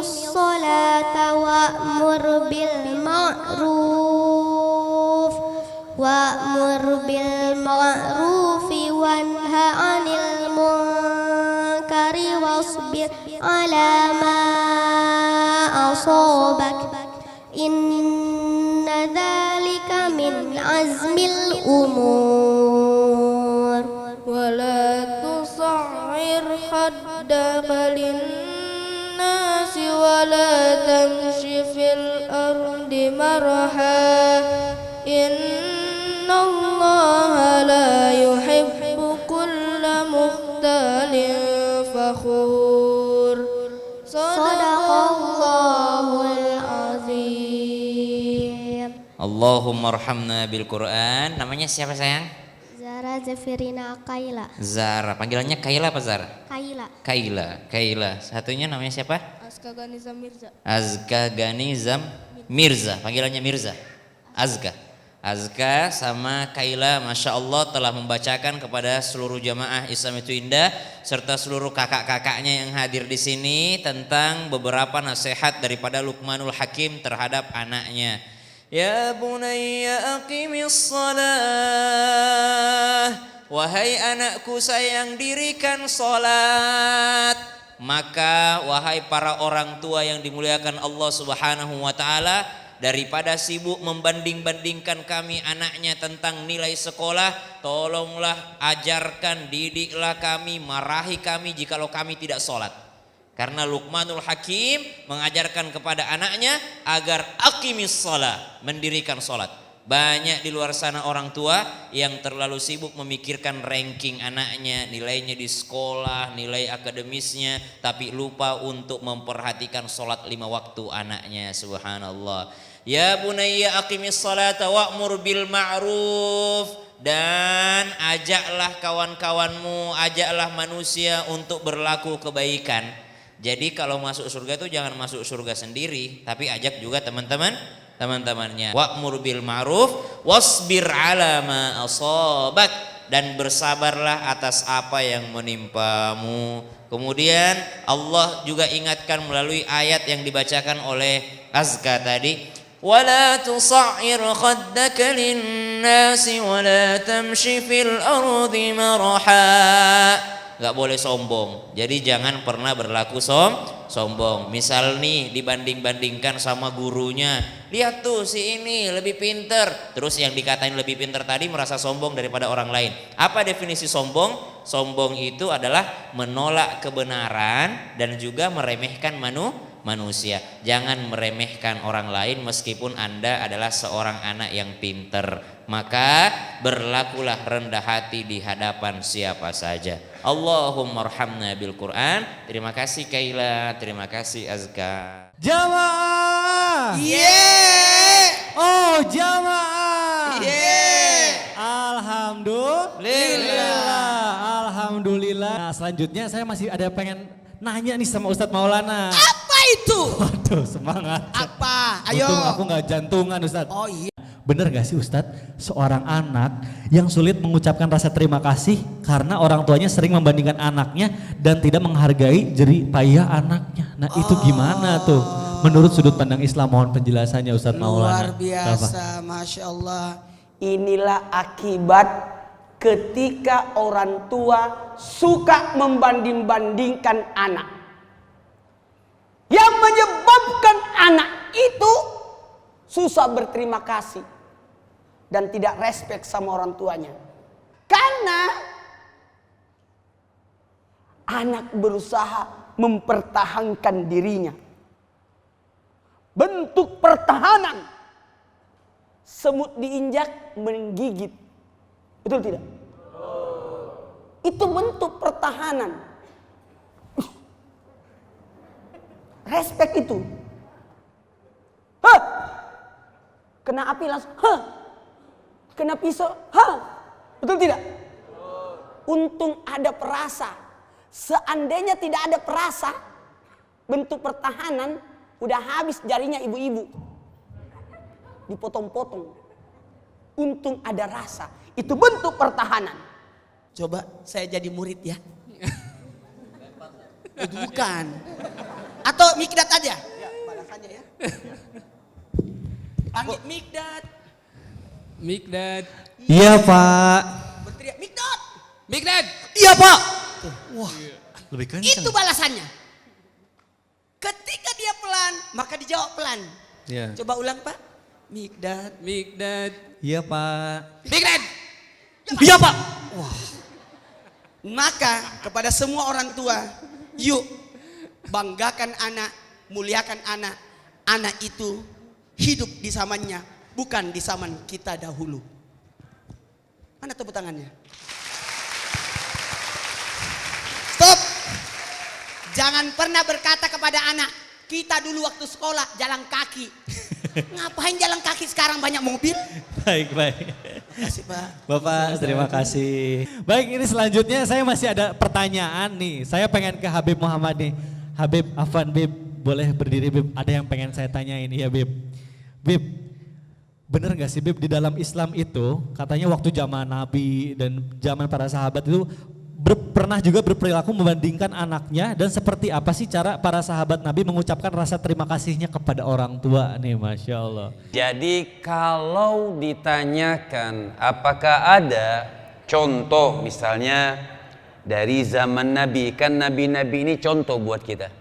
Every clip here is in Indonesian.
الصلاة وأمر بالمعروف وانه عن المنكر واصبر على ما أصابك إن ذلك من عزم الأمور ولا تصعر خدك للناس ولا تمشي في الأرض مرحا إن الله لا يحب كل مختال فخور صدق الله العظيم. Allahumma arhamna bil Quran. Namanya siapa sayang? Zara Zafirina Kaila. Zara. Panggilannya Kaila apa Zara? Kaila. Kaila. Satunya namanya siapa? Azka Ganizam Mirza. Azka Ganizam Mirza. Panggilannya Mirza. Azka sama Kaila, Masya Allah telah membacakan kepada seluruh jamaah Islam itu Indah serta seluruh kakak-kakaknya yang hadir di sini tentang beberapa nasihat daripada Luqmanul Hakim terhadap anaknya. Ya bunayya aqimis salah, wahai anakku sayang dirikan salat. Maka wahai para orang tua yang dimuliakan Allah Subhanahu wa taala, daripada sibuk membanding-bandingkan kami anaknya tentang nilai sekolah, tolonglah ajarkan, didiklah kami, marahi kami jikalau kami tidak sholat. Karena Luqmanul Hakim mengajarkan kepada anaknya agar aqimis sholat, mendirikan sholat. Banyak di luar sana orang tua yang terlalu sibuk memikirkan ranking anaknya, nilainya di sekolah, nilai akademisnya, tapi lupa untuk memperhatikan sholat 5 waktu anaknya. Subhanallah. Ya bunayya aqimis salata wa'mur bil ma'ruf, dan ajaklah kawan-kawanmu, ajaklah manusia untuk berlaku kebaikan. Jadi kalau masuk surga itu jangan masuk surga sendiri, tapi ajak juga teman-temannya. Wa'mur bil ma'ruf wasbir ala ma asabak, dan bersabarlah atas apa yang menimpamu. Kemudian Allah juga ingatkan melalui ayat yang dibacakan oleh Azka tadi, wala tusa'ir khaddaka linnasi wala tamshi fil ardi maraha. Gak boleh sombong. Jadi jangan pernah berlaku sombong. Misal nih dibanding-bandingkan sama gurunya, lihat tuh si ini lebih pinter, terus yang dikatain lebih pinter tadi merasa sombong daripada orang lain. Apa definisi sombong? Sombong itu adalah menolak kebenaran dan juga meremehkan manusia. Jangan meremehkan orang lain meskipun Anda adalah seorang anak yang pinter. Maka berlakulah rendah hati di hadapan siapa saja. Allahumma arhamna bil Quran. Terima kasih Kaila, terima kasih Azka. Jamaah. Oh jamaah. Alhamdulillah. Nah, selanjutnya saya masih ada pengen nanya nih sama Ustadz Maulana. Apa itu? Waduh semangat. Apa? Ayo. Untung aku gak jantungan Ustadz. Oh iya. Bener gak sih Ustadz, seorang anak yang sulit mengucapkan rasa terima kasih karena orang tuanya sering membandingkan anaknya dan tidak menghargai jerih payah anaknya. Nah itu gimana tuh menurut sudut pandang Islam? Mohon penjelasannya Ustadz Maulana. Luar biasa, Masya Allah. Inilah akibat ketika orang tua suka membanding-bandingkan anak. Yang menyebabkan anak itu susah berterima kasih dan tidak respect sama orang tuanya. Karena anak berusaha mempertahankan dirinya. Bentuk pertahanan. Semut diinjak menggigit. Betul tidak? Itu bentuk pertahanan. Respect itu. Hah! Kena api langsung, hah! Kena pisau, hah! Betul tidak? Untung ada perasa. Seandainya tidak ada perasa, bentuk pertahanan udah habis jarinya ibu-ibu. Dipotong-potong. Untung ada rasa. Itu bentuk pertahanan. Coba saya jadi murid ya. Itu bukan. Atau Mikdad aja? Ya, balasannya ya. Panggil Mikdad. Mikdad. Iya Pak. Berteriak Mikdad. Mikdad. Iya Pak. Wah, lebih kencang. Itu balasannya. Ketika dia pelan, maka dijawab pelan. Ya. Coba ulang Pak. Mikdad. Mikdad. Iya Pak. Mikdad. Iya Pak. Maka kepada semua orang tua, yuk banggakan anak, muliakan anak. Anak itu hidup di zamannya, bukan di zaman kita dahulu. Mana tepuk tangannya? Stop. Jangan pernah berkata kepada anak, kita dulu waktu sekolah jalan kaki. Ngapain jalan kaki sekarang banyak mobil? Baik, baik. Makasih Pak. Bapak, terima kasih. Baik, ini selanjutnya saya masih ada pertanyaan nih. Saya pengen ke Habib Muhammad nih. Habib, Afwan Bib, boleh berdiri Bib? Ada yang pengen saya tanyain ya Bib. Bib, bener gak sih Bib di dalam Islam itu katanya waktu zaman Nabi dan zaman para sahabat itu pernah juga berperilaku membandingkan anaknya, dan seperti apa sih cara para sahabat Nabi mengucapkan rasa terima kasihnya kepada orang tua nih, Masya Allah. Jadi kalau ditanyakan apakah ada contoh misalnya dari zaman Nabi, kan Nabi-Nabi ini contoh buat kita.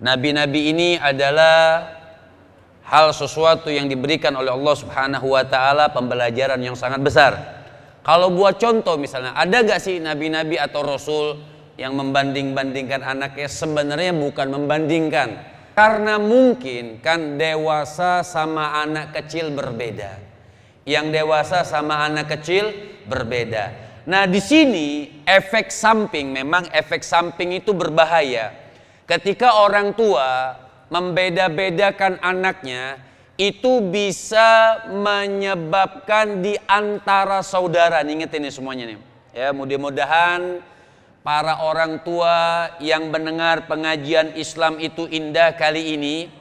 Nabi-Nabi ini adalah hal sesuatu yang diberikan oleh Allah Subhanahu wa Ta'ala, pembelajaran yang sangat besar. Kalau buat contoh misalnya, ada gak sih nabi-nabi atau rasul yang membanding-bandingkan anaknya? Sebenarnya bukan membandingkan, karena mungkin kan dewasa sama anak kecil berbeda. Yang dewasa sama anak kecil berbeda. Nah di sini efek samping, memang efek samping itu berbahaya. Ketika orang tua membeda-bedakan anaknya, itu bisa menyebabkan di antara saudara. Ingat ini semuanya nih. Ya, mudah-mudahan para orang tua yang mendengar pengajian Islam itu indah kali ini,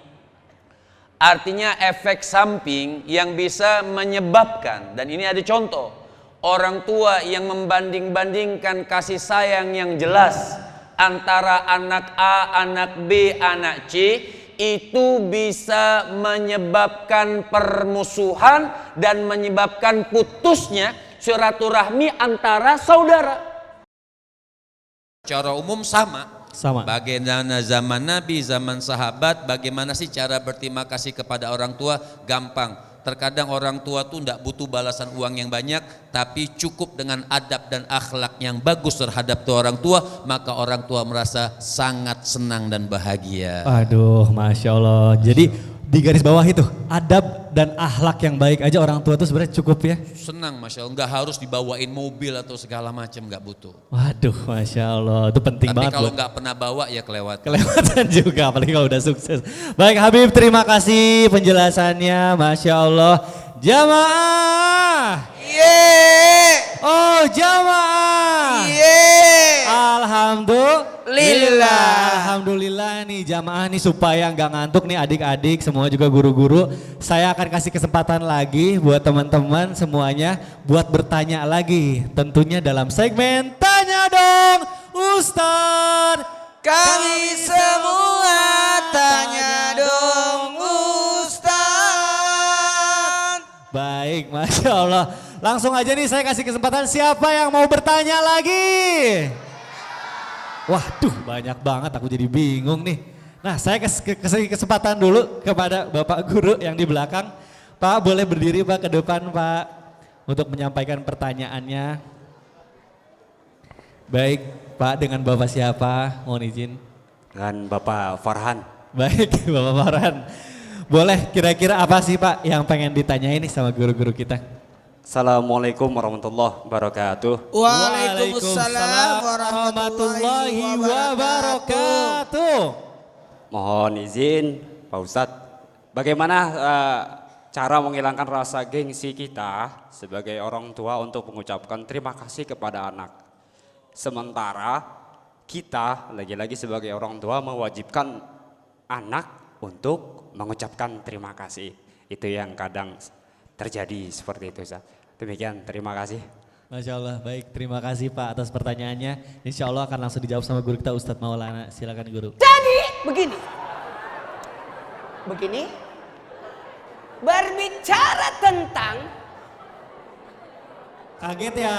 artinya efek samping yang bisa menyebabkan, dan ini ada contoh, orang tua yang membanding-bandingkan kasih sayang yang jelas antara anak A, anak B, anak C, itu bisa menyebabkan permusuhan dan menyebabkan putusnya silaturahmi antara saudara. Secara umum sama. Bagaimana zaman Nabi, zaman sahabat, bagaimana sih cara berterima kasih kepada orang tua? Gampang. Terkadang orang tua tuh tidak butuh balasan uang yang banyak, tapi cukup dengan adab dan akhlak yang bagus terhadap tuh orang tua, maka orang tua merasa sangat senang dan bahagia. Aduh, Masya Allah. Jadi di garis bawah itu, adab dan akhlak yang baik aja orang tua tuh sebenarnya cukup ya? Senang, Masya Allah. Nggak harus dibawain mobil atau segala macam, nggak butuh. Waduh, Masya Allah. Itu penting Tapi banget. kalau nggak pernah bawa ya kelewatan. Kelewatan juga, apalagi kalau udah sukses. Baik Habib, terima kasih penjelasannya, Masya Allah. Jamaah. Oh jamaah. Alhamdulillah nih jamaah nih, supaya nggak ngantuk nih adik-adik semua juga guru-guru. Saya akan kasih kesempatan lagi buat teman-teman semuanya buat bertanya lagi. Tentunya dalam segmen Tanya Dong Ustadz. Kami semua tanya dong Ustaz. Baik, Masya Allah. Langsung aja nih saya kasih kesempatan, siapa yang mau bertanya lagi? Waduh, banyak banget, aku jadi bingung nih. Nah, saya kasih kesempatan dulu kepada Bapak Guru yang di belakang. Pak, boleh berdiri Pak ke depan Pak untuk menyampaikan pertanyaannya. Baik, Pak, dengan Bapak siapa? Mohon izin. Dengan Bapak Farhan. Baik, Bapak Farhan. Boleh kira-kira apa sih Pak yang pengen ditanyain nih sama guru-guru kita? Assalamualaikum warahmatullahi wabarakatuh. Waalaikumsalam warahmatullahi wabarakatuh. Mohon izin Pak Ustadz, bagaimana cara menghilangkan rasa gengsi kita sebagai orang tua untuk mengucapkan terima kasih kepada anak. Sementara kita lagi-lagi sebagai orang tua mewajibkan anak untuk mengucapkan terima kasih. Itu yang kadang terjadi seperti itu Ustaz. Demikian, terima kasih. Masya Allah, baik terima kasih Pak atas pertanyaannya. Insya Allah akan langsung dijawab sama guru kita Ustadz Maulana. Silakan guru. Jadi begini, berbicara tentang Kaget ya.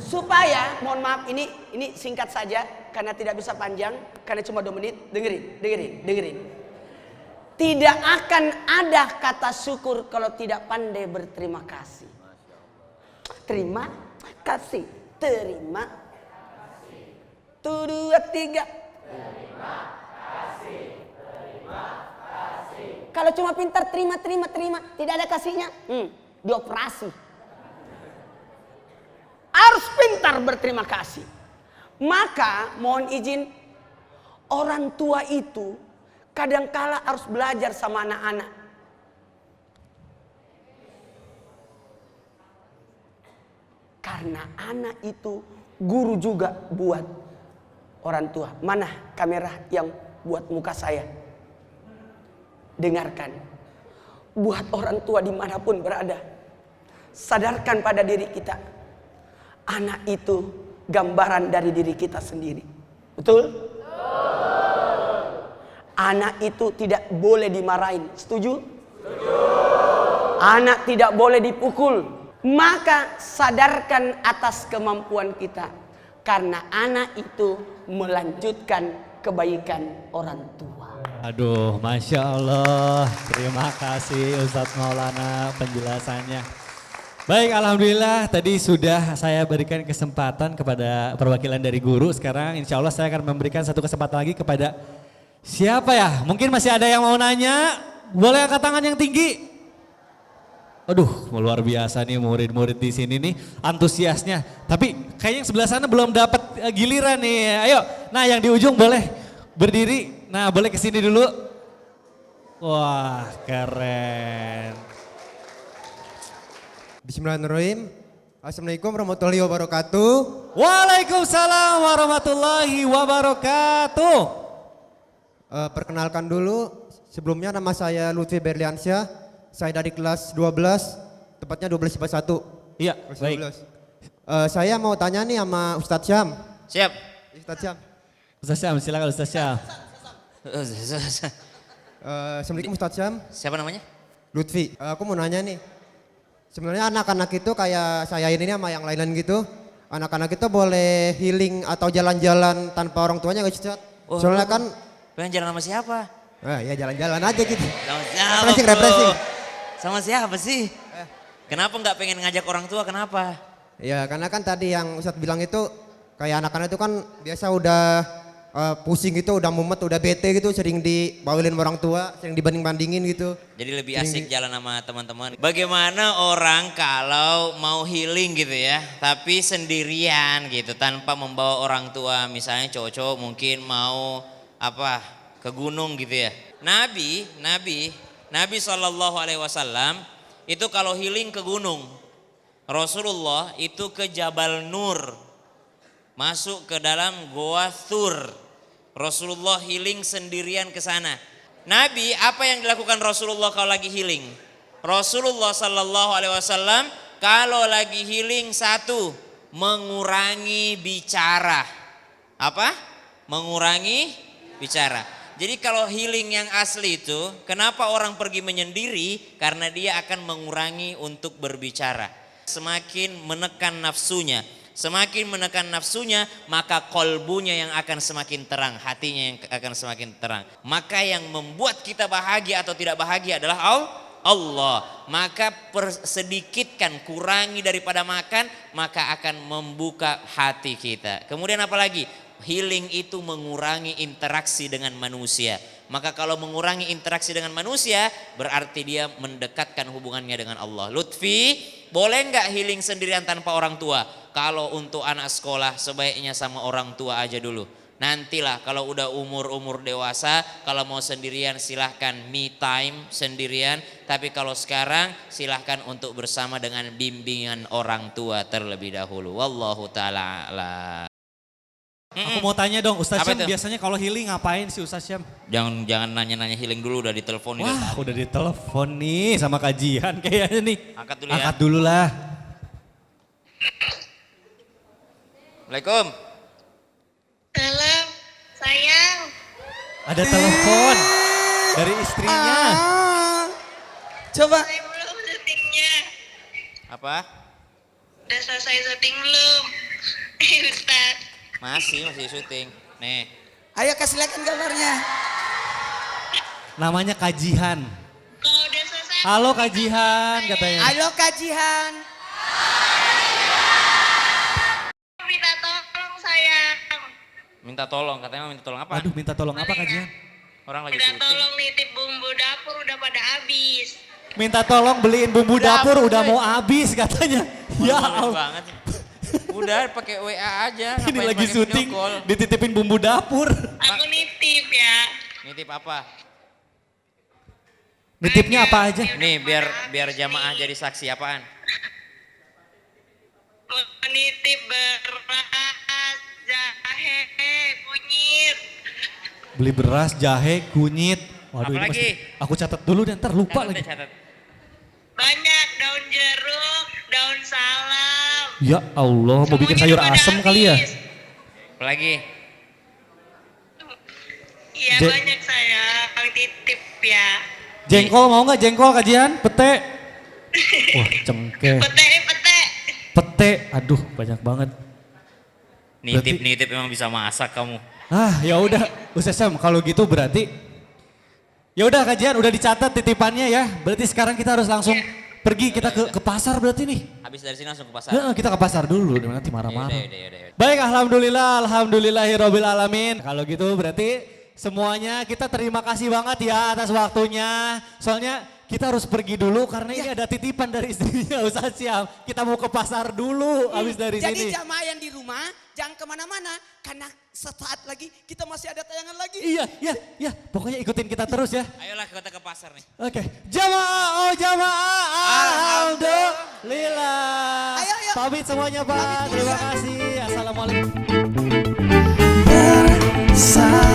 supaya, mohon maaf ini singkat saja karena tidak bisa panjang, karena cuma 2 menit. Dengerin. Tidak akan ada kata syukur kalau tidak pandai berterima kasih. Terima kasih. 2, 3. Kalau cuma pintar terima, tidak ada kasihnya, dioperasi. Harus pintar berterima kasih. Maka mohon izin, orang tua itu kadangkala harus belajar sama anak-anak. Karena anak itu guru juga buat orang tua. Mana kamera yang buat muka saya? Dengarkan. Buat orang tua dimanapun berada. Sadarkan pada diri kita. Anak itu gambaran dari diri kita sendiri. Betul? Anak itu tidak boleh dimarahin. Setuju? Anak tidak boleh dipukul. Maka sadarkan atas kemampuan kita. Karena anak itu melanjutkan kebaikan orang tua. Aduh, Masya Allah. Terima kasih Ustadz Maulana penjelasannya. Baik, Alhamdulillah tadi sudah saya berikan kesempatan kepada perwakilan dari guru. Sekarang insya Allah saya akan memberikan satu kesempatan lagi kepada siapa ya? Mungkin masih ada yang mau nanya? Boleh angkat tangan yang tinggi? Aduh, luar biasa nih murid-murid di sini nih antusiasnya. Tapi kayaknya yang sebelah sana belum dapat giliran nih. Ayo, nah yang di ujung boleh berdiri. Nah, boleh ke sini dulu. Wah, keren. Bismillahirrahmanirrahim. Assalamualaikum warahmatullahi wabarakatuh. Waalaikumsalam warahmatullahi wabarakatuh. Perkenalkan dulu, sebelumnya nama saya Lutfi Berliansyah. Saya dari kelas 12, tepatnya 12/1. Iya, Kelas baik. 12. Saya mau tanya nih sama Ustadz Syam. Siap. Ustadz Syam. Ustaz Syam, silakan Ustaz Syam. Assalamualaikum Ustadz Syam. Siapa namanya? Lutfi. Aku mau nanya nih. Sebenarnya anak-anak itu kayak saya ini sama yang lain gitu. Anak-anak itu boleh healing atau jalan-jalan tanpa orang tuanya nggak sih Ustadz? Oh, Soalnya kan, pengen jalan sama siapa? ya jalan-jalan aja gitu. Sama siapa? Refreshing. Sama siapa sih? Kenapa nggak pengen ngajak orang tua? Kenapa? Ya karena kan tadi yang Ustadz bilang itu kayak anak-anak itu kan biasa udah pusing gitu, udah mumet, udah bete gitu, sering dibaulin orang tua, sering dibanding-bandingin gitu. Jadi lebih asik jalan sama teman-teman. Bagaimana orang kalau mau healing gitu ya, tapi sendirian gitu tanpa membawa orang tua, misalnya cowok-cowok mungkin mau ke gunung gitu ya. Nabi SAW itu kalau healing ke gunung. Rasulullah itu ke Jabal Nur, masuk ke dalam Goa Thur. Rasulullah healing sendirian ke sana. Nabi, apa yang dilakukan Rasulullah kalau lagi healing? Rasulullah SAW kalau lagi healing satu, mengurangi bicara. Apa? Mengurangi bicara. Jadi kalau healing yang asli itu, kenapa orang pergi menyendiri? Karena dia akan mengurangi untuk berbicara. Semakin menekan nafsunya. Semakin menekan nafsunya, maka kolbunya yang akan semakin terang, hatinya yang akan semakin terang. Maka yang membuat kita bahagia atau tidak bahagia adalah Allah. Maka sedikitkan, kurangi daripada makan, maka akan membuka hati kita. Kemudian apa lagi? Healing itu mengurangi interaksi dengan manusia. Maka kalau mengurangi interaksi dengan manusia, berarti dia mendekatkan hubungannya dengan Allah. Lutfi, boleh nggak healing sendirian tanpa orang tua? Kalau untuk anak sekolah sebaiknya sama orang tua aja dulu. Nantilah kalau udah umur dewasa, kalau mau sendirian silahkan me time sendirian. Tapi kalau sekarang silahkan untuk bersama dengan bimbingan orang tua terlebih dahulu. Wallahu ta'ala a'lam. Aku mau tanya dong, Ustaz Apa Syam itu? biasanya kalau healing ngapain sih Ustaz Syam? Jangan nanya-nanya healing dulu, udah ditelepon. Wah, udah ditelepon nih sama kajian kayaknya nih. Angkat dulu ya. Angkat dulu lah. Assalamualaikum. Salam, sayang. Ada telepon dari istrinya. Coba. Saya belum syutingnya. Apa? Udah selesai syuting belum? Ustaz. Masih syuting. Nih. Ayo kasih lihat gambarnya. Namanya Kajihan. Kalau udah selesai. Halo Kajihan katanya. Halo Kajihan. Minta tolong sayang. Minta tolong, katanya minta tolong apa? Aduh, minta tolong apa Kajihan? Orang lagi Minta syuting. tolong nitip bumbu dapur udah pada habis. Minta tolong beliin bumbu dapur udah mau habis katanya. Ya Malu Allah. banget. Udah pakai WA aja. Ini ngapain lagi pakai video syuting, call? dititipin bumbu dapur. Aku nitip ya. Nitip apa? Nitipnya apa aja? Nih biar jamaah jadi saksi apaan? Mau nitip beras, jahe, kunyit. Beli beras, jahe, kunyit. Waduh, Apa ini lagi? aku catat dulu deh, ntar lupa Catat lagi. deh, catat. Banyak daun jeruk, daun salam. Ya Allah, mau bikin sayur Semuanya udah asem pada kali ya? habis. Apa lagi? Iya Je- banyak sayang, titip ya. Jengkol mau nggak jengkol Kajian? Pete. Wah, cengkeh. Pete. Pete, aduh banyak banget. Nitip emang bisa masak kamu. Ah, ya udah, Ustaz Sam, kalau gitu berarti ya udah Kajian udah dicatat titipannya ya. Berarti sekarang kita harus langsung pergi kita ke pasar berarti nih. Habis dari sini langsung ke pasar. Heeh, kita ke pasar dulu, nanti marah-marah. Yaudah. Baik, alhamdulillahirobbil alamin. Kalau gitu berarti semuanya kita terima kasih banget ya atas waktunya. Soalnya kita harus pergi dulu karena ini ada titipan dari istrinya Ustaz Syam. Kita mau ke pasar dulu habis dari Jadi sini. jamaah yang di rumah jangan kemana-mana karena sesaat lagi kita masih ada tayangan lagi. Iya. Pokoknya ikutin kita terus ya. Ayolah kita ke pasar nih. Oke. Jamaah, alhamdulillah. Ayo. Pamit semuanya Pak. Pamit dulu Terima ya. kasih. Assalamualaikum. Bersama